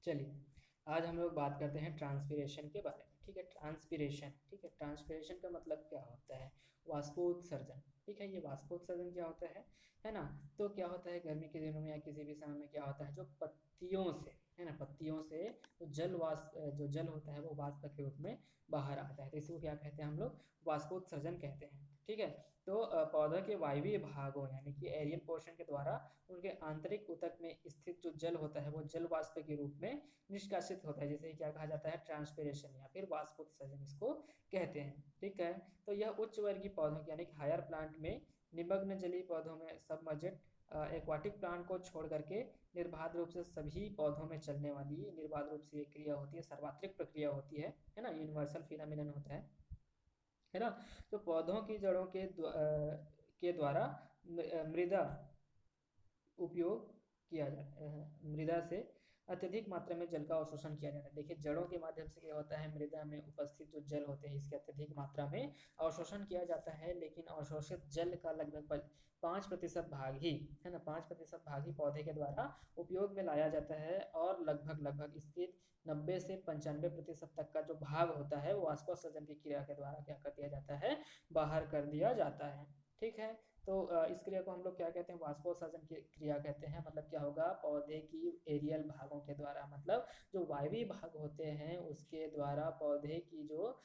चलिए, आज हम लोग बात करते हैं ट्रांसपीरेशन के बारे में। ठीक है, ट्रांसपीरेशन। ठीक है, ट्रांसपीरेशन का मतलब क्या होता है? वाष्पोत्सर्जन। ठीक है, ये वाष्पोत्सर्जन क्या होता है ना? तो क्या होता है गर्मी के दिनों में या किसी भी समय में क्या होता है, जो पत्तियों से, है ना, पत्तियों से तो जो जल होता है वो वाष्प के रूप में बाहर आता है, तो इसको क्या कहते हैं हम लोग? वाष्पोत्सर्जन कहते हैं। ठीक है, तो पौधा के वायवीय भागों यानी कि एरियल पोर्शन के द्वारा उनके आंतरिक ऊतक में स्थित जो जल होता है वो जल वाष्प के रूप में निष्कासित होता है, जिसे क्या कहा जाता है? ट्रांसपीरेशन या फिर वाष्पोत्सर्जन इसको कहते हैं। ठीक है, तो यह उच्च वर्गीय पौधों यानी कि हायर प्लांट में, निमग्न जलीय पौधों में, सबमर्जेड एक्वाटिक प्लांट को छोड़ करके निर्बाध रूप से सभी पौधों में चलने वाली निर्बाध रूप से ये क्रिया होती है, सर्वात्रिक प्रक्रिया होती है ना, यूनिवर्सल फिनोमिनन होता है ना। तो पौधों की जड़ों के द्वारा मृदा उपयोग किया जाता है, मृदा से अत्यधिक मात्रा में जल का अवशोषण किया जाता है। देखिए, जड़ों के माध्यम से क्या होता है, मृदा में उपस्थित जो जल होते हैं इसके अत्यधिक मात्रा में अवशोषण किया जाता है, लेकिन अवशोषित जल का लगभग 5% भाग ही, है ना, 5% भाग ही पौधे के द्वारा उपयोग में लाया जाता है, और लगभग लगभग इसके 90 से 95% तक का जो भाग होता है वो वाष्पोत्सर्जन की क्रिया के द्वारा क्या कर दिया जाता है? बाहर कर दिया जाता है। ठीक है, तो इस क्रिया को हम लोग क्या कहते हैं? वाष्पोत्सर्जन की क्रिया कहते हैं। मतलब क्या होगा? पौधे की एरियल भागों के द्वारा, मतलब जो वायवीय भाग होते हैं उसके द्वारा पौधे की जो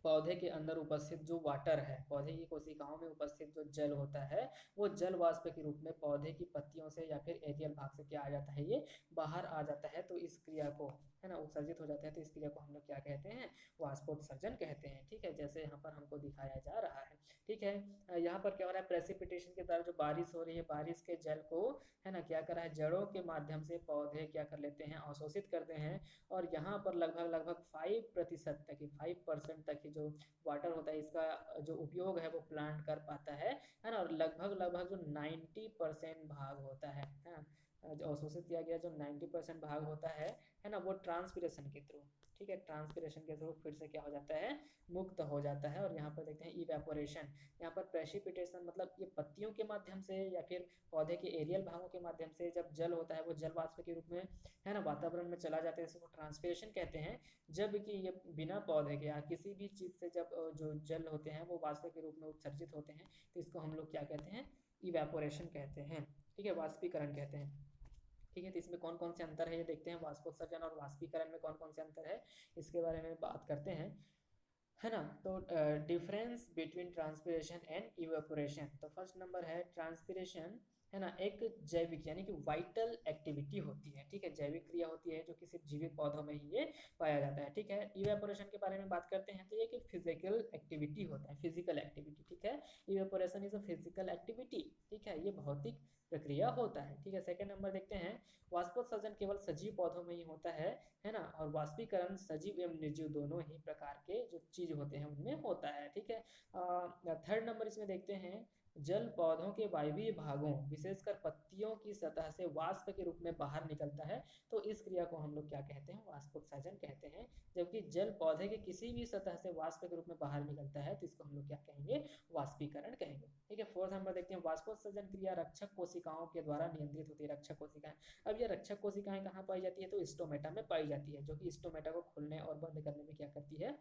पौधे के अंदर उपस्थित जो वाटर है, पौधे की कोशिकाओं में उपस्थित जो जल होता है वो जल वाष्प के रूप में पौधे की पत्तियों से या फिर एरियल भाग से क्या आ जाता है? ये बाहर आ जाता है। तो इस क्रिया को, है ना, उत्सर्जित हो जाता है, तो इस क्रिया को हम लोग क्या कहते हैं? वाष्पोत्सर्जन कहते हैं। ठीक है, जैसे यहाँ पर हमको दिखाया जा रहा है। ठीक है, यहाँ पर क्या हो रहा है? प्रेसिपिटेशन के द्वारा जो बारिश हो रही है, बारिश के जल को, है ना, क्या कर रहा है? जड़ों के माध्यम से पौधे क्या कर लेते हैं? अवशोषित करते हैं, और यहाँ पर लगभग लगभग 5% तक ही, 5% तक ही जो वाटर होता है इसका जो उपयोग है वो प्लांट कर पाता है ना। और लगभग लगभग जो 90% भाग होता है ना, जो अवशोषित किया गया जो 90% भाग होता है ना, वो ट्रांसपीरेशन के थ्रू, ठीक है, ट्रांसपीरेशन के थ्रू फिर से क्या हो जाता है? मुक्त हो जाता है। और यहाँ पर देखते हैं इवेपोरेशन। यहाँ पर प्रेसिपिटेशन मतलब ये पत्तियों के माध्यम से या फिर पौधे के एरियल भागों के माध्यम से जब जल होता है वो जल वाष्प के रूप में, है ना, वातावरण में चला जाता है, इसको ट्रांसपीरेशन कहते हैं। जबकि ये बिना पौधे के या किसी भी चीज से जब जो जल होते हैं वो वाष्प के रूप में उत्सर्जित होते हैं, तो इसको हम लोग क्या कहते हैं? इवेपोरेशन कहते हैं। ठीक है, वाष्पीकरण कहते हैं। ठीक है, तो इसमें कौन कौन से अंतर है ये देखते हैं। वाष्पोत्सर्जन और वाष्पीकरण में कौन कौन से अंतर है इसके बारे में बात करते हैं, है ना। तो difference between transpiration and evaporation, तो फर्स्ट नंबर है ट्रांसपीरेशन, है ना, एक जैविक यानी कि वाइटल एक्टिविटी होती है। ठीक है, जैविक क्रिया होती है जो कि सिर्फ जीवित पौधों में ही ये पाया जाता है। ठीक है, इवेपोरेशन के बारे में बात करते हैं तो ये कि फिजिकल एक्टिविटी होता है, फिजिकल एक्टिविटी। ठीक है, evaporation is a physical activity. ठीक है, ये भौतिक प्रक्रिया होता है। ठीक है, सेकंड नंबर देखते हैं, वाष्पोत्सर्जन केवल सजीव पौधों में ही होता है ना, और वाष्पीकरण सजीव एवं निर्जीव दोनों ही प्रकार के जो चीज होते हैं उनमें होता है। ठीक है, थर्ड नंबर इसमें देखते हैं, जल पौधों के वायवीय भागों विशेषकर पत्तियों की सतह से वाष्प के रूप में बाहर निकलता है, तो इस क्रिया को हम लोग क्या कहते हैं? वाष्पोत्सर्जन कहते हैं। जबकि जल पौधे के किसी भी सतह से वाष्प के रूप में बाहर निकलता है तो इसको हम लोग क्या कहेंगे? वाष्पीकरण कहेंगे। ठीक है, फोर्थ नंबर देखते हैं, वाष्पोत्सर्जन क्रिया रक्षक कोशिकाओं के द्वारा नियंत्रित होती है। रक्षक कोशिकाएं, अब ये रक्षक कोशिकाएं कहाँ पाई जाती है? तो स्टोमेटा में पाई जाती है, जो कि स्टोमेटा को खोलने और बंद करने में क्या करती है?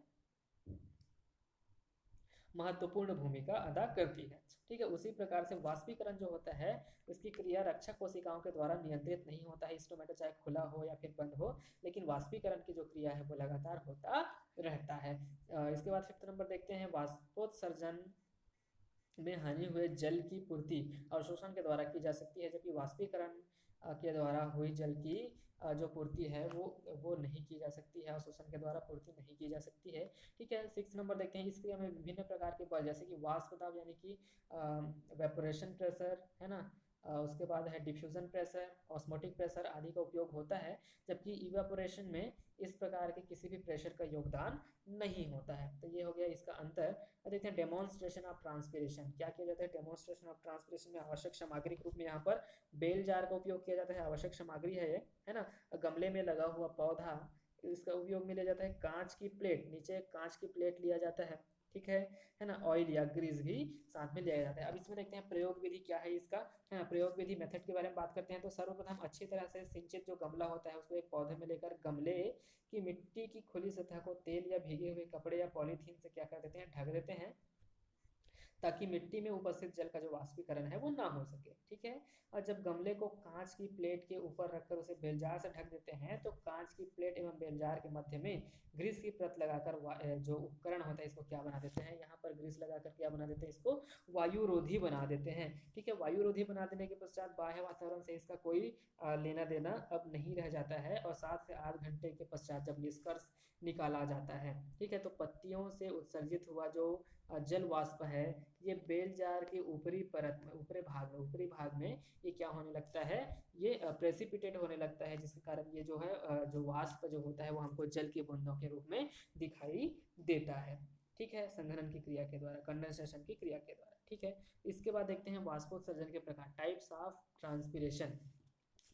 महत्वपूर्ण भूमिका अदा करती है। ठीक है, उसी प्रकार से वाष्पीकरण जो होता है उसकी क्रिया रक्षक कोशिकाओं के द्वारा नियंत्रित नहीं होता है। स्टोमेटा चाहे खुला हो या फिर बंद हो, लेकिन वाष्पीकरण की जो क्रिया है वो लगातार होता रहता है। इसके बाद फिफ्थ नंबर देखते हैं, वाष्पोत्सर्जन में हानि हुए जल की पूर्ति अवशोषण के द्वारा की जा सकती है, जबकि वाष्पीकरण के द्वारा हुई जल की जो पूर्ति है वो नहीं की जा सकती है, अवशोषण के द्वारा पूर्ति नहीं की जा सकती है। ठीक है, सिक्स नंबर देखते हैं, इस क्रिया में विभिन्न प्रकार के बल जैसे कि वाष्प दाब यानी कि वेपोरेशन प्रेशर, है ना, उसके बाद है डिफ्यूजन प्रेशर, ऑस्मोटिक प्रेशर आदि का उपयोग होता है। जबकि इवेपोरेशन में इस प्रकार के किसी भी प्रेशर का योगदान नहीं होता है। तो ये हो गया इसका अंतर। अब देखते हैं डेमोन्स्ट्रेशन ऑफ ट्रांसपीरेशन, क्या किया जाता है? डेमोन्स्ट्रेशन ऑफ ट्रांसपीरेशन में आवश्यक सामग्री के रूप में यहाँ पर बेल जार का उपयोग किया जाता है। आवश्यक सामग्री है ये, है ना, गमले में लगा हुआ पौधा, इसका उपयोग में लिया जाता है कांच की प्लेट, नीचे कांच की प्लेट लिया जाता है। ठीक है ना। ऑयल या ग्रीस भी साथ में लिया जाता है। अब इसमें देखते हैं प्रयोग विधि क्या है इसका, है ना। प्रयोग विधि मेथड के बारे में बात करते हैं तो सर्वप्रथम अच्छी तरह से सिंचित जो गमला होता है उसको एक पौधे में लेकर गमले की मिट्टी की खुली सतह को तेल या भीगे हुए कपड़े या पॉलीथीन से क्या कर देते हैं, ढक देते हैं, ताकि मिट्टी में उपस्थित जल का जो वाष्पीकरण है वो ना हो सके, ठीक है। और जब गमले को कांच की प्लेट के ऊपर रखकर उसे बेलजार से ढक देते हैं तो कांच की प्लेट एवं बेलजार के मध्य में ग्रीस की परत लगाकर जो उपकरण होता है इसको क्या बना देते हैं, यहाँ पर ग्रीस लगाकर क्या बना देते हैं, इसको वायुरोधी बना देते हैं, ठीक है। वायुरोधी बना देने के पश्चात बाह्य वातावरण से इसका कोई लेना देना अब नहीं रह जाता है, और 7 से 8 घंटे के पश्चात जब निष्कर्ष निकाला जाता है, ठीक है, तो पत्तियों से उत्सर्जित हुआ जो जल वाष्प है ये बेल जार के ऊपरी परत में, ऊपरी भाग में ये क्या होने लगता है, ये प्रेसिपिटेट होने लगता है, जिसके कारण ये जो है जो वाष्प जो होता है वो हमको जल की बूंदों के रूप में दिखाई देता है, ठीक है, संघनन की क्रिया के द्वारा, कंडेंसेशन की क्रिया के द्वारा, ठीक है। इसके बाद देखते हैं वाष्पोत्सर्जन के प्रकार, types of transpiration.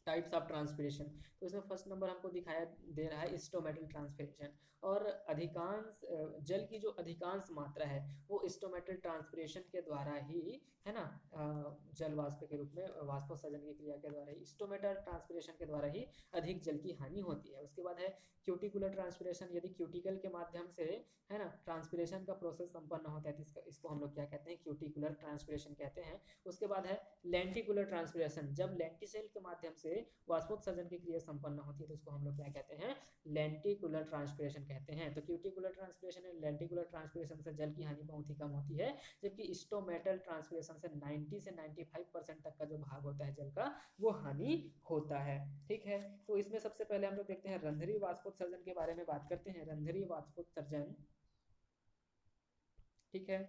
Types of transpiration, तो इसमें फर्स्ट नंबर हमको दिखाया दे रहा है स्टोमेटल ट्रांसपिरेशन, और अधिकांश जल की जो अधिकांश मात्रा है वो स्टोमेटल ट्रांसपिरेशन के द्वारा ही, है ना, जल वाष्प के रूप में वाष्पोत्सर्जन की क्रिया के द्वारा ही, स्टोमेटल ट्रांसपिरेशन के द्वारा ही अधिक जल की हानि होती है। उसके बाद है क्यूटिकुलर ट्रांसपिरेशन, यदि क्यूटिकल के माध्यम से, है ना, ट्रांसपिरेशन का प्रोसेस संपन्न होता है तो इसको हम लोग क्या कहते हैं, क्यूटिकुलर ट्रांसपिरेशन कहते हैं। उसके बाद है लेंटिकुलर ट्रांसपिरेशन, जब लेंटिसेल के माध्यम से वाष्पोत्सर्जन की क्रिया संपन्न होती है तो उसको हम लोग क्या कहते हैं, लेंटिकुलर ट्रांसपिरेशन कहते हैं। तो क्यूटिकुलर ट्रांसपिरेशन और लेंटिकुलर ट्रांसपिरेशन से जल की हानि बहुत ही कम होती है, जबकि स्टोमेटल ट्रांसपिरेशन से 90 से 95% तक का जो भाग होता है जल का वो हानि होता है, ठीक है। तो इसमें सबसे पहले हम लोग देखते हैं रंध्रीय वाष्पोत्सर्जन के बारे में बात करते हैं, रंध्रीय वाष्पोत्सर्जन, ठीक है।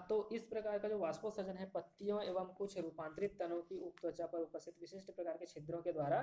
तो इस प्रकार का जो वाष्पोत्सर्जन है पत्तियों एवं कुछ रूपांतरित तनों की उप त्वचा पर उपस्थित विशिष्ट प्रकार के छिद्रों के द्वारा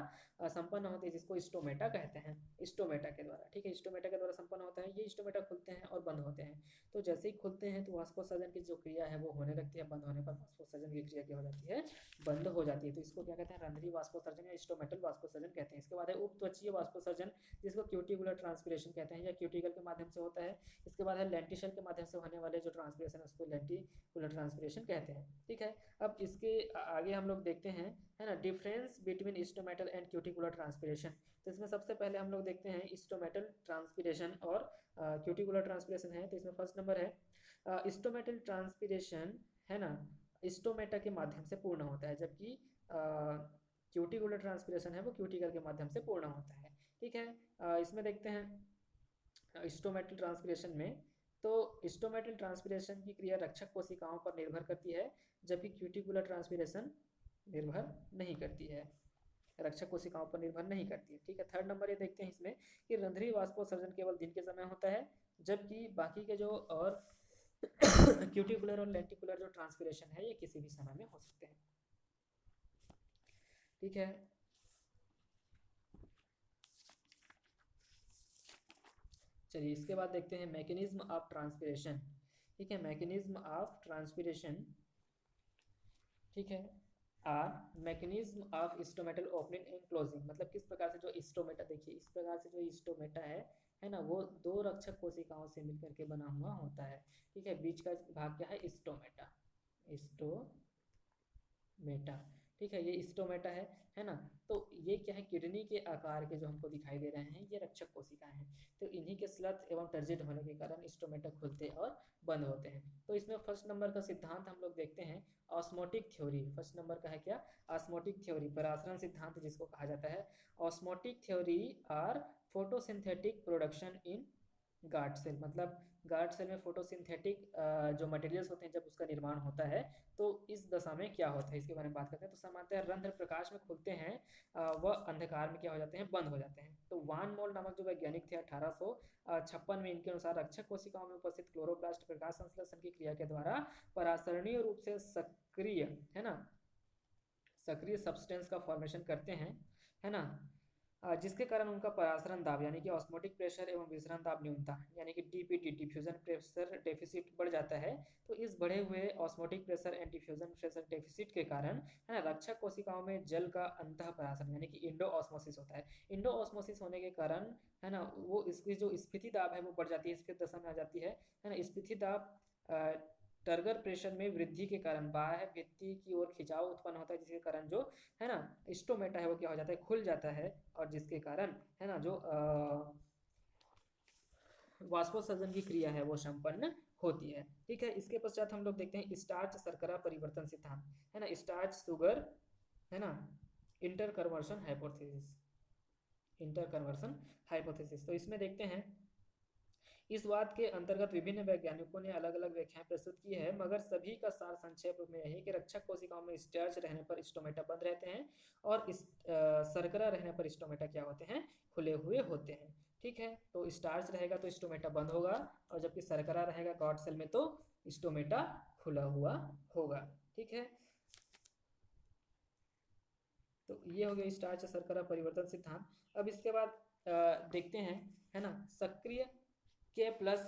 संपन्न होते हैं, जिसको स्टोमेटा कहते हैं, स्टोमेटा के द्वारा, ठीक है, स्टोमेटा के द्वारा संपन्न होता है। ये स्टोमेटा खुलते हैं और बंद होते हैं, तो जैसे ही खुलते हैं तो वाष्पोत्सर्जन की जो क्रिया है वो होने लगती है, बंद होने पर वाष्पोत्सर्जन की क्रिया क्या हो जाती है, बंद हो जाती है। तो इसको क्या कहते हैं, रंध्रीय वाष्पोत्सर्जन या स्टोमेटल वाष्पोत्सर्जन कहते हैं। इसके बाद है उपत्वचीय वाष्पोत्सर्जन, जिसको क्यूटिकुलर ट्रांसपिरेशन कहते हैं, या क्यूटिकल के माध्यम से होता है। इसके बाद है लेंटिशल के माध्यम से होने वाले जो ट्रांसपिरेशन उसको लेंटिकुलर ट्रांसपिरेशन कहते हैं, ठीक है। अब इसके आगे हम लोग देखते हैं, है ना, difference between stomatal and cuticular transpiration. तो इसमें सबसे पहले हम लोग देखते हैं स्टोमेटल ट्रांसपिरेशन और क्यूटिकुलर ट्रांसपिरेशन है। तो इसमें फर्स्ट नंबर है स्टोमेटल ट्रांसपिरेशन, है ना, स्टोमेटा के माध्यम से पूर्ण होता है, जबकि क्यूटिकुलर ट्रांसपिरेशन है वो क्यूटिकल के माध्यम से पूर्ण होता है, ठीक है। इसमें देखते हैं स्टोमेटल ट्रांसपिरेशन में, तो स्टोमेटल ट्रांसपिरेशन की क्रिया रक्षक कोशिकाओं पर निर्भर करती है, जबकि क्यूटिकुलर ट्रांसपिरेशन निर्भर नहीं करती है, रक्षक कोशिकाओं पर निर्भर नहीं करती है, ठीक है। थर्ड नंबर ये देखते हैं इसमें कि रंध्रीय वाष्पोत्सर्जन केवल दिन के समय होता है, जबकि बाकी के जो और क्यूटिकुलर और लेंटिकुलर जो ट्रांसपिरेशन है ये किसी भी समय में हो सकते हैं, ठीक है। चलिए इसके बाद देखते हैं मैकेनिज्म ऑफ ट्रांसपिरेशन, ठीक है, मैकेनिज्म ऑफ ट्रांसपिरेशन, ठीक है। Or mechanism of stomatal opening and closing, मतलब किस प्रकार से जो स्टोमेटा, देखिए इस प्रकार से जो स्टोमेटा है ना, वो दो रक्षक कोशिकाओं से मिलकर के बना हुआ होता है, ठीक है। बीच का भाग क्या है, स्टोमेटा, स्टोमेटा, ठीक है, ये स्टोमेटा है ना। तो ये क्या है, किडनी के आकार के जो हमको दिखाई दे रहे हैं ये रक्षक कोशिकाएं हैं, तो इन्हीं के स्लथ एवं टर्जिड होने के कारण स्टोमेटा खुलते और बंद होते हैं। तो इसमें फर्स्ट नंबर का सिद्धांत हम लोग देखते हैं ऑस्मोटिक थ्योरी, फर्स्ट नंबर का है क्या, ऑस्मोटिक थ्योरी, परासरण सिद्धांत जिसको कहा जाता है। Osmotic theory or photosynthetic production in guard cell, मतलब गार्ड सेल में फोटोसिंथेटिक जो मटेरियल्स होते हैं जब उसका निर्माण होता है तो इस दशा में क्या होता है इसके बारे में बात करते हैं। तो सामान्यतः रंध्र प्रकाश में खुलते हैं, वह अंधकार में क्या हो जाते हैं, बंद हो जाते हैं। तो वान मोल नामक जो वैज्ञानिक थे 1856 में, इनके अनुसार रक्षक कोशिकाओं में उपस्थित क्लोरोप्लास्ट प्रकाश संश्लेषण की क्रिया के द्वारा परासरणीय रूप से सक्रिय, है ना, सक्रिय सब्सटेंस का फॉर्मेशन करते हैं, है ना, जिसके कारण उनका परासरण दाब यानी कि ऑस्मोटिक प्रेशर एवं विसरण दाब न्यूनता यानी कि डीपीटी डिफ्यूजन प्रेशर डेफिसिट बढ़ जाता है। तो इस बढ़े हुए osmotic pressure and diffusion pressure deficit के कारण है ना रक्षक कोशिकाओं में जल का अंतः परासरण यानी कि इंडो ऑस्मोसिस होता है। इंडो ऑस्मोसिस होने के कारण है ना वो इसकी जो स्फीति दाब है वो बढ़ जाती है, स्फीत दशा में आ जाती है ना। स्फीति दाब टर्गर प्रेशर में वृद्धि के कारण बाह्य भित्ति की ओर खिंचाव उत्पन्न होता है, जिसके कारण जो है ना स्टोमेटा है वो क्या हो जाता है, खुल जाता है, और जिसके कारण है ना जो वाष्पोत्सर्जन की क्रिया है वो संपन्न होती है। ठीक है, इसके पश्चात हम लोग देखते हैं स्टार्च शर्करा परिवर्तन सिद्धांत, है ना, स्टार्च शुगर है ना inter conversion hypothesis, inter conversion hypothesis. तो इसमें देखते हैं इस बात के अंतर्गत विभिन्न वैज्ञानिकों ने अलग अलग व्याख्याएं प्रस्तुत की है, मगर सभी का सार संक्षेप में यही कि रक्षक कोशिकाओं में स्टार्च रहने पर स्टोमेटा बंद रहते हैं और इस शर्करा रहने पर स्टोमेटा क्या होते हैं, खुले हुए होते हैं। ठीक है, तो स्टार्च रहेगा तो स्टोमेटा बंद होगा, और जबकि शर्करा रहेगा गॉड सेल में तो स्टोमेटा खुला हुआ होगा। ठीक है, तो ये हो गया स्टार्च शर्करा परिवर्तन सिद्धांत। अब इसके बाद देखते हैं है ना सक्रिय के प्लस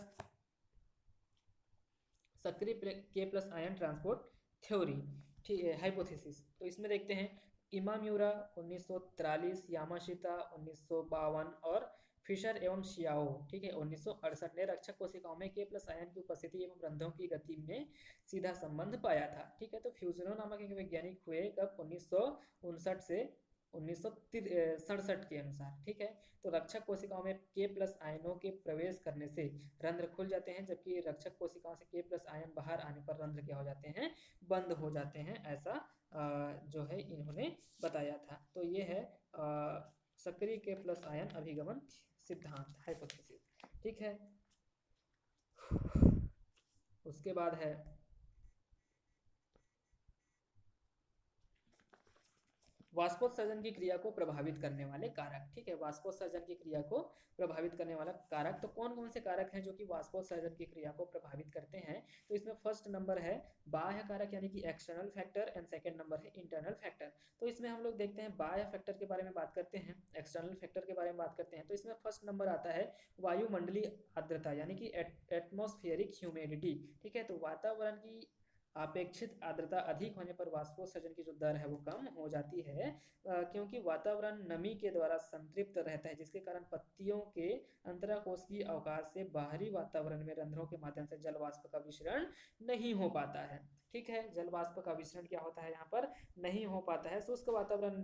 के प्लस आयन ट्रांसपोर्ट थ्योरी, ठीक है, हाइपोथेसिस। तो इसमें देखते हैं इमाम्यूरा 1943, यामाशिता 1952 और फिशर एवं शियाओ ठीक है 1968 ने रक्षक कोशिकाओं में के प्लस आयन की उपस्थिति एवं रंध्रों की गति में सीधा संबंध पाया था। ठीक है, तो फ्यूजनो नामक एक वैज्ञानिक हुए कब 1959 से 1967 के अनुसार। ठीक है, तो रक्षक कोशिकाओं में के प्लस आयनों के प्रवेश करने से रंध्र खुल जाते हैं, जबकि रक्षक कोशिकाओं से के प्लस आयन बाहर आने पर रंध्र क्या हो जाते हैं, बंद हो जाते हैं, ऐसा जो है इन्होंने बताया था। तो ये है सक्रिय के प्लस आयन अभिगमन सिद्धांत हाइपोथेसिस। ठीक है, उसके बाद है वाष्पोत्सर्जन की क्रिया को प्रभावित करने वाले कारक। ठीक है, वाष्पोत्सर्जन की क्रिया को प्रभावित करने वाला कारक, तो कौन कौन से कारक हैं जो कि वाष्पोत्सर्जन की क्रिया को प्रभावित करते हैं। तो इसमें फर्स्ट नंबर है बाह्य कारक यानी कि external factor, and second number है इंटरनल फैक्टर। तो इसमें हम लोग देखते हैं बाह्य फैक्टर के बारे में बात करते हैं, एक्सटर्नल फैक्टर के बारे में बात करते हैं। तो इसमें फर्स्ट नंबर आता है वायुमंडलीय आर्द्रता यानी कि एटमॉस्फेरिक ह्यूमिडिटी। ठीक है, तो वातावरण की अपेक्षित आर्द्रता अधिक होने पर वाष्पोत्सर्जन की जो दर है वो कम हो जाती है, क्योंकि वातावरण नमी के द्वारा संतृप्त रहता है, जिसके कारण पत्तियों के अंतराकोशीय अवकाश से बाहरी वातावरण में रंध्रों के माध्यम से जल वाष्प का विसरण नहीं हो पाता है। ठीक है, जल वाष्प का विसरण क्या होता है यहाँ पर, नहीं हो पाता है। शुष्क वातावरण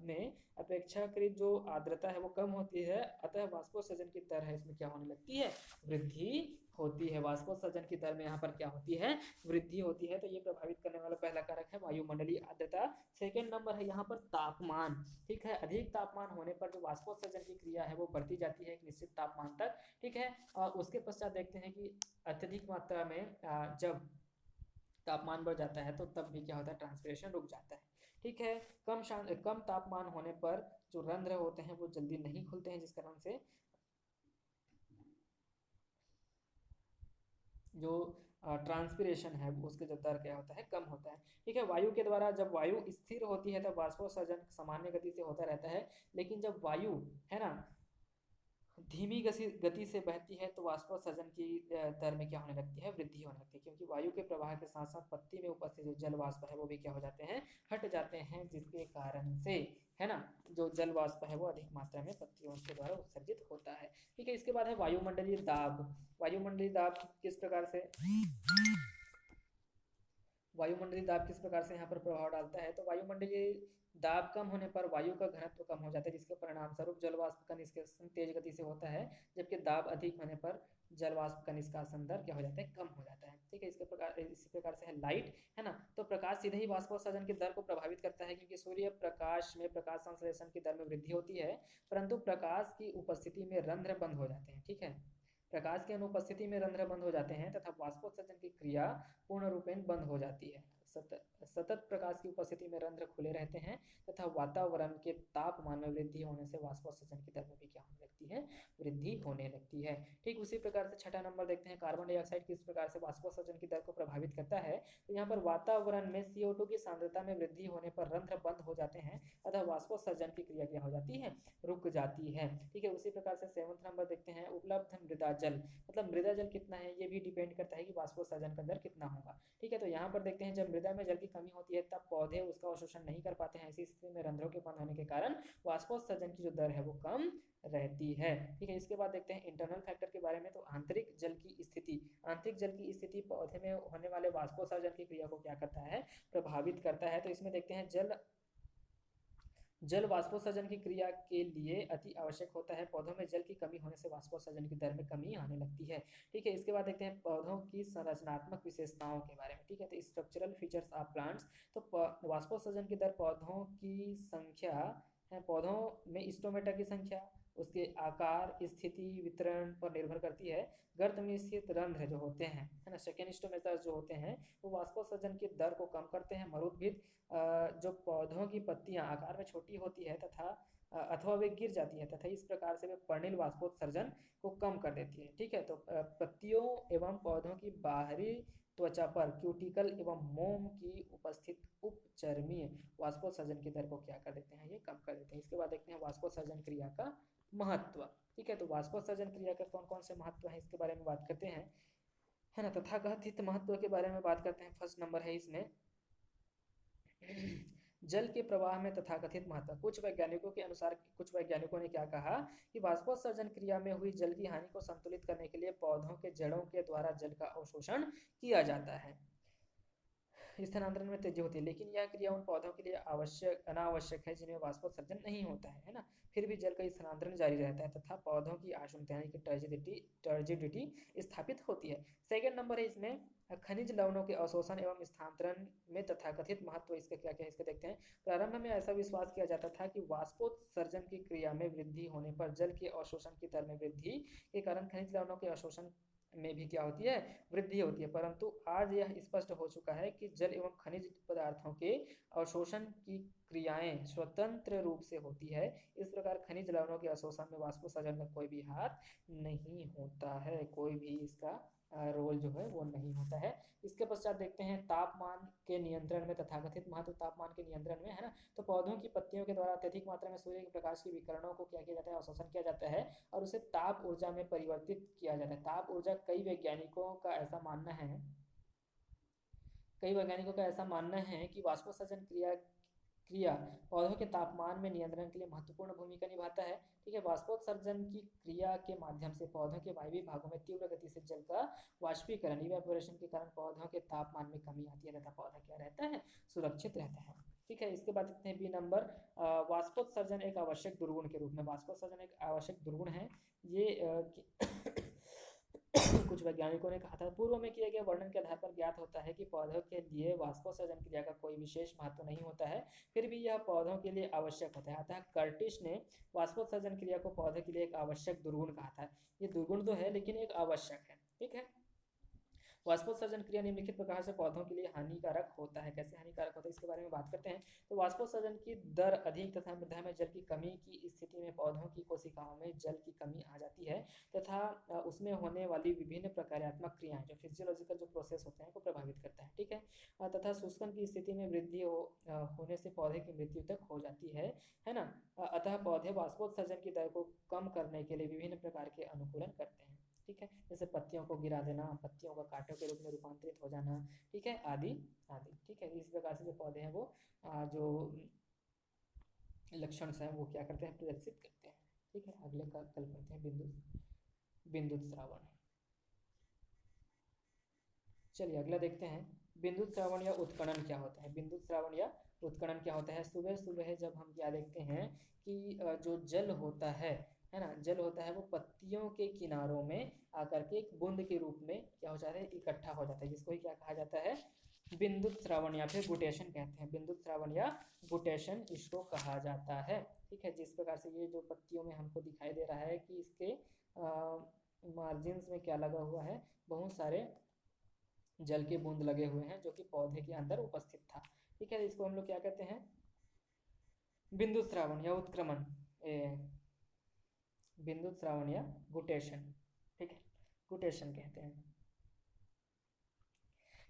में अपेक्षाकृत जो आर्द्रता है वो कम होती है, अतः वाष्पोत्सर्जन की दर है इसमें क्या होने लगती है, वृद्धि होती है। वाष्पोत्सर्जन की दर में यहाँ पर क्या होती है, वृद्धि होती है। तो ये प्रभावित करने वाला पहला कारक है वायुमंडलीय आर्द्रता। सेकेंड नंबर है यहाँ पर तापमान। ठीक है, अधिक तापमान होने पर जो वाष्पोत्सर्जन की क्रिया है वो बढ़ती जाती है एक निश्चित तापमान तक। ठीक है, और उसके पश्चात देखते हैं कि अत्यधिक मात्रा में जब तापमान बढ़ जाता है तो तब भी क्या होता है, ट्रांसपिरेशन रुक जाता है। ठीक है, कम तापमान होने पर जो रंध्र होते हैं वो जल्दी नहीं खुलते हैं, जिस कारण से जो ट्रांसपिरेशन है उसके जो दर क्या होता है, कम होता है। ठीक है, वायु के द्वारा जब वायु स्थिर होती है तब वाष्पोत्सर्जन सामान्य गति से होता रहता है, लेकिन जब वायु है ना धीमी गति से बहती है तो वाष्पोत्सर्जन की दर में क्या होने लगती है, वृद्धि होने लगती है, क्योंकि वायु के प्रवाह के साथ साथ पत्ती में उपस्थित जो जल वाष्प है वो भी क्या हो जाते हैं, हट जाते हैं, जिसके कारण से है ना जो जल वाष्प है वो अधिक मात्रा में पत्तियों के द्वारा उत्सर्जित होता है। ठीक है, इसके बाद है वायुमंडलीय दाब। वायुमंडलीय दाब किस प्रकार से वायुमंडलीय दाब किस प्रकार से यहाँ पर प्रभाव डालता है, तो वायुमंडलीय दाब कम होने पर वायु का घनत्व कम हो जाता है, जिसके परिणाम स्वरूप जल वाष्प का निष्कासन तेज गति से होता है, जबकि दाब अधिक होने पर जल वाष्प का निष्कासन दर क्या हो जाता है, कम हो जाता है। ठीक है, इसी प्रकार से है लाइट, है ना, तो प्रकाश सीधे ही वाष्पोत्सर्जन की दर को प्रभावित करता है, क्योंकि सूर्य प्रकाश में प्रकाश संश्लेषण की दर में वृद्धि होती है, परंतु प्रकाश की उपस्थिति में रंध्र बंद हो जाते हैं। ठीक है, प्रकाश की अनुपस्थिति में रंध्र बंद हो जाते हैं तथा वाष्पोत्सर्जन की क्रिया पूर्ण रूपेण बंद हो जाती है। सतत प्रकाश की उपस्थिति में रंध्र खुले रहते हैं तथा वातावरण के तापमान में वृद्धि होने से वाष्पोत्सर्जन की दर में भी क्या होने लगती है, वृद्धि होने लगती है। ठीक उसी प्रकार से छठा नंबर देखते हैं, कार्बन डाइऑक्साइड किस प्रकार से वाष्पोत्सर्जन की दर को प्रभावित करता है। तो यहाँ पर वातावरण में CO2 की सांद्रता में वृद्धि होने पर रंध्र बंद हो जाते हैं अतः वाष्पोत्सर्जन की क्रिया क्या हो जाती है, रुक जाती है। ठीक है, उसी प्रकार से 7वां नंबर देखते हैं, उपलब्ध मृदा जल, मतलब मृदा जल कितना है ये भी डिपेंड करता है कि वाष्पोत्सर्जन का दर कितना होगा। ठीक है, तो यहाँ पर देखते हैं जब मृदा में जल की कमी होती है तब पौधे उसका अवशोषण नहीं कर पाते हैं। ऐसी स्थिति में रंध्रों के बंद होने के कारण वाष्पोत्सर्जन की जो दर है वो कम रहती है। ठीक है, इसके बाद देखते हैं इंटरनल फैक्टर के बारे में। तो आंतरिक जल की स्थिति, आंतरिक जल की स्थिति पौधे में होने वाले वाष्पोत्सर्जन की क्रिया को क्या करता है, प्रभावित करता है। तो इसमें देखते हैं जल वाष्पोत्सर्जन की क्रिया के लिए अति आवश्यक होता है। पौधों में जल की कमी होने से वाष्पोत्सर्जन की दर में कमी आने लगती है। ठीक है, इसके बाद देखते हैं पौधों की संरचनात्मक विशेषताओं के बारे में। ठीक है, तो स्ट्रक्चरल फीचर्स ऑफ प्लांट्स, तो वाष्पोत्सर्जन की दर पौधों की संख्या है, पौधों में स्टोमेटा की संख्या, उसके आकार, स्थिति, वितरण पर निर्भर करती है। गर्त में स्थित रंध्र जो होते हैं, है ना, सेकेंड स्टोमेटा जो होते हैं, वो वाष्पोत्सर्जन की दर को कम करते हैं। मरुद्भिद जो पौधों की पत्तियां आकार में छोटी होती है तथा अथवा वे गिर जाती है तथा इस प्रकार से वे पर्णिल वाष्पोत्सर्जन को कम कर देती है। ठीक है, तो पत्तियों एवं पौधों की बाहरी त्वचा पर क्यूटिकल एवं मोम की उपस्थित उपचर्मीय वाष्पोत्सर्जन की दर को क्या कर देते हैं, ये कम कर देते हैं। इसके बाद देखते हैं वाष्पोत्सर्जन क्रिया का महत्व। ठीक है, तो वाष्पोत्सर्जन क्रिया के कौन कौन से महत्व है इसके बारे में बात करते हैं, है ना। तथाकथित महत्व के बारे में बात करते हैं। फर्स्ट नंबर है इसमें जल के प्रवाह में तथाकथित महत्व। कुछ वैज्ञानिकों के अनुसार, कुछ वैज्ञानिकों ने क्या कहा कि वाष्पोत्सर्जन क्रिया में हुई जल की हानि को संतुलित करने के लिए पौधों के जड़ों के द्वारा जल का अवशोषण किया जाता है, स्थानांतरण में तेजी होती है। लेकिन यह क्रिया उन पौधों के लिए अनावश्यक है जिनमें वाष्पोत्सर्जन नहीं होता है ना। फिर भी जल का स्थानांतरण जारी रहता है तथा पौधों की आशुन्नता यानी कि टर्जिडिटी स्थापित होती है। सेकंड नंबर है इसमें खनिज लवणों के अवशोषण एवं स्थानांतरण में तथाकथित महत्व। इसका क्या क्या है इसके देखते हैं। प्रारंभ में ऐसा विश्वास किया जाता था कि वाष्पोत्सर्जन की क्रिया में वृद्धि होने पर जल के अवशोषण की दर में वृद्धि के कारण खनिज लवणों के अवशोषण में भी क्या होती है, वृद्धि होती है। परंतु आज यह स्पष्ट हो चुका है कि जल एवं खनिज पदार्थों के अवशोषण की क्रियाएं स्वतंत्र रूप से होती है। इस प्रकार खनिज लवणों के अवशोषण में वाष्पोत्सर्जन का कोई भी हाथ नहीं होता है, कोई भी इसका रोल जो है वो नहीं होता है। इसके पश्चात देखते हैं तापमान के नियंत्रण में तथाकथित महत्व। तापमान के नियंत्रण में, है ना, तो पौधों की पत्तियों के द्वारा अत्यधिक मात्रा में सूर्य के प्रकाश के विकिरणों को क्या किया जाता है, अवशोषण किया जाता है और उसे ताप ऊर्जा में परिवर्तित किया जाता है। ताप ऊर्जा कई वैज्ञानिकों का ऐसा मानना है कि वाष्पोत्सर्जन क्रिया पौधों के तापमान में नियंत्रण के लिए महत्वपूर्ण भूमिका निभाता है। ठीक है, वाष्पोत्सर्जन की क्रिया के माध्यम से पौधों के वायवीय भागों में तीव्र गति से जल का वाष्पीकरण इवेपोरेशन के कारण पौधों के तापमान में कमी आती है तथा पौधा क्या रहता है, सुरक्षित रहता है। ठीक है, इसके बाद देखते हैं बी नंबर, वाष्पोत्सर्जन एक आवश्यक दुर्गुण के रूप में। वाष्पोत्सर्जन एक आवश्यक दुर्गुण है, ये कुछ वैज्ञानिकों ने कहा था। पूर्व में किए गए वर्णन के आधार पर ज्ञात होता है कि पौधों के लिए वाष्पोत्सर्जन क्रिया का कोई विशेष महत्व नहीं होता है, फिर भी यह पौधों के लिए आवश्यक होता है। अतः कर्टिस ने वाष्पोत्सर्जन क्रिया को पौधे के लिए एक आवश्यक दुर्गुण कहा था। ये दुर्गुण तो है लेकिन एक आवश्यक है। ठीक है, वाष्पोत्सर्जन क्रिया निम्नलिखित प्रकार से पौधों के लिए हानिकारक होता है। कैसे हानिकारक होता है इसके बारे में बात करते हैं। तो वाष्पोत्सर्जन की दर अधिक तथा मृदा में जल की कमी की स्थिति में पौधों की कोशिकाओं में जल की कमी आ जाती है तथा उसमें होने वाली विभिन्न प्रकार्यात्मक क्रियाएं जो फिजियोलॉजिकल जो प्रोसेस होते हैं को प्रभावित करता है। ठीक है, तथा शुष्कन की स्थिति में वृद्धि होने से पौधे की मृत्यु तक हो जाती है ना। अतः पौधे वाष्पोत्सर्जन की दर को कम करने के लिए विभिन्न प्रकार के अनुकूलन करते हैं। ठीक है, जैसे पत्तियों को गिरा देना, पत्तियों का कांटों के रूप में रूपांतरित हो जाना, ठीक है, आदि आदि। ठीक है, इस प्रकार से जो पौधे हैं वो जो लक्षण है वो क्या करते हैं, प्रदर्शित करते हैं। ठीक है, अगले का कल करते हैं बिंदु श्रावण। चलिए अगला देखते हैं, बिंदु श्रावण या उत्कणन क्या होता है। बिंदु श्रावण या उत्कणन क्या होता है। सुबह सुबह जब हम क्या देखते हैं कि जो जल होता है ना, जल होता है वो पत्तियों के किनारों में आकर के एक बूंद के रूप में क्या हो जाता है, इकट्ठा हो जाता है, जिसको ही क्या कहा जाता है, बिंदु श्रावण या फिर गुटेशन कहते हैं। बिंदु श्रावण या गुटेशन इसको कहा जाता है। ठीक है, जिस प्रकार से ये जो पत्तियों में हमको दिखाई दे रहा है कि इसके मार्जिन्स में क्या लगा हुआ है, बहुत सारे जल के बूंद लगे हुए हैं जो कि पौधे के अंदर उपस्थित था। ठीक है, इसको हम लोग क्या कहते हैं, बिंदु श्रावण या उत्क्रमण, बिंदु श्रावण या गुटेशन, ठीक है, गुटेशन कहते हैं।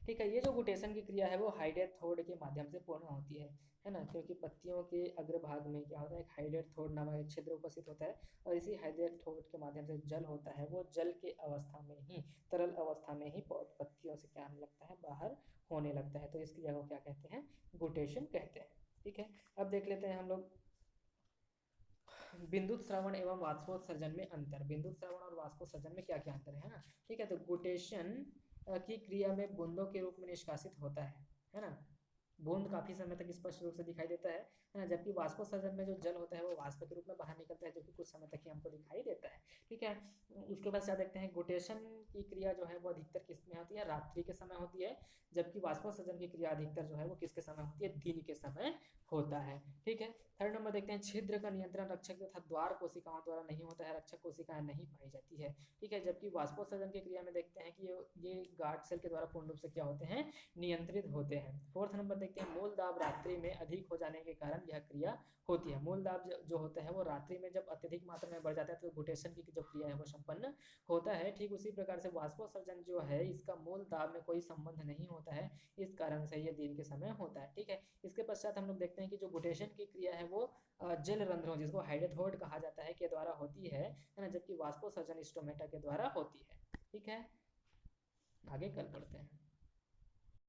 ठीक है, ये जो गुटेशन की क्रिया है वो हाइडेड थोड़ के माध्यम से पूर्ण होती है ना, क्योंकि पत्तियों के अग्रभाग में क्या होता है, एक हाइडेड थोड़ नामक एक छिद्र उपस्थित होता है, और इसी हाइडेड थोड़ के माध्यम से जल होता है, वो जल के अवस्था में ही, तरल अवस्था में ही पत्तियों से क्या होने लगता है, बाहर होने लगता है, तो इस क्रिया को क्या कहते हैं, गुटेशन कहते हैं। ठीक है, अब देख लेते हैं हम लोग बिंदुत श्रवण एवं वाष्पोत्सर्जन में अंतर, बिंदुत श्रवण और वाष्पोत्सर्जन में क्या क्या अंतर है ना। ठीक है, तो गुटेशन की क्रिया में बूंदों के रूप में निष्कासित होता है ना, बूंद काफी समय तक स्पष्ट रूप से दिखाई देता है ना, जबकि वाष्पोत्सर्जन में जो जल होता है वो वाष्प के रूप में बाहर निकलता है, जो कि कुछ समय तक ही हमको दिखाई देता है। ठीक है, उसके बाद क्या देखते हैं, गुटेशन की क्रिया जो है वो अधिकतर किस में होती है, रात्रि के समय होती है, जबकि वाष्पोत्सर्जन की क्रिया अधिकतर जो है वो किसके समय होती है, दिन के समय होता है। ठीक है, थर्ड नंबर देखते हैं, छिद्र का नियंत्रण रक्षक तथा द्वार कोशिकाओं द्वारा नहीं होता है, रक्षक कोशिकाएं नहीं पाई जाती है। ठीक है, जबकि वाष्पोत्सर्जन की क्रिया में देखते हैं कि ये गार्ड सेल के द्वारा पूर्ण रूप से क्या होते हैं, नियंत्रित होते हैं। फोर्थ नंबर देखते हैं, मूल दाब रात्रि में अधिक हो जाने के कारण यह क्रिया होती है, मूल दाब जो होता है वो रात्रि में जब अत्यधिक मात्रा में बढ़ जाता है तो गुटेशन की जो क्रिया है वो संपन्न होता है। ठीक उसी प्रकार से वाष्पोत्सर्जन जो है इसका मूल दाब में कोई संबंध नहीं होता है, इस कारण से ये दिन के समय होता है। ठीक है, इसके पश्चात हम लोग देखते हैं कि जो गुटेशन की क्रिया है वो जल रंध्रों, जिसको हाइडेथोड कहा जाता है, के द्वारा होती है ना, जबकि वाष्पोत्सर्जन स्टोमेटा के द्वारा होती है। ठीक है, आगे कल पढ़ते हैं।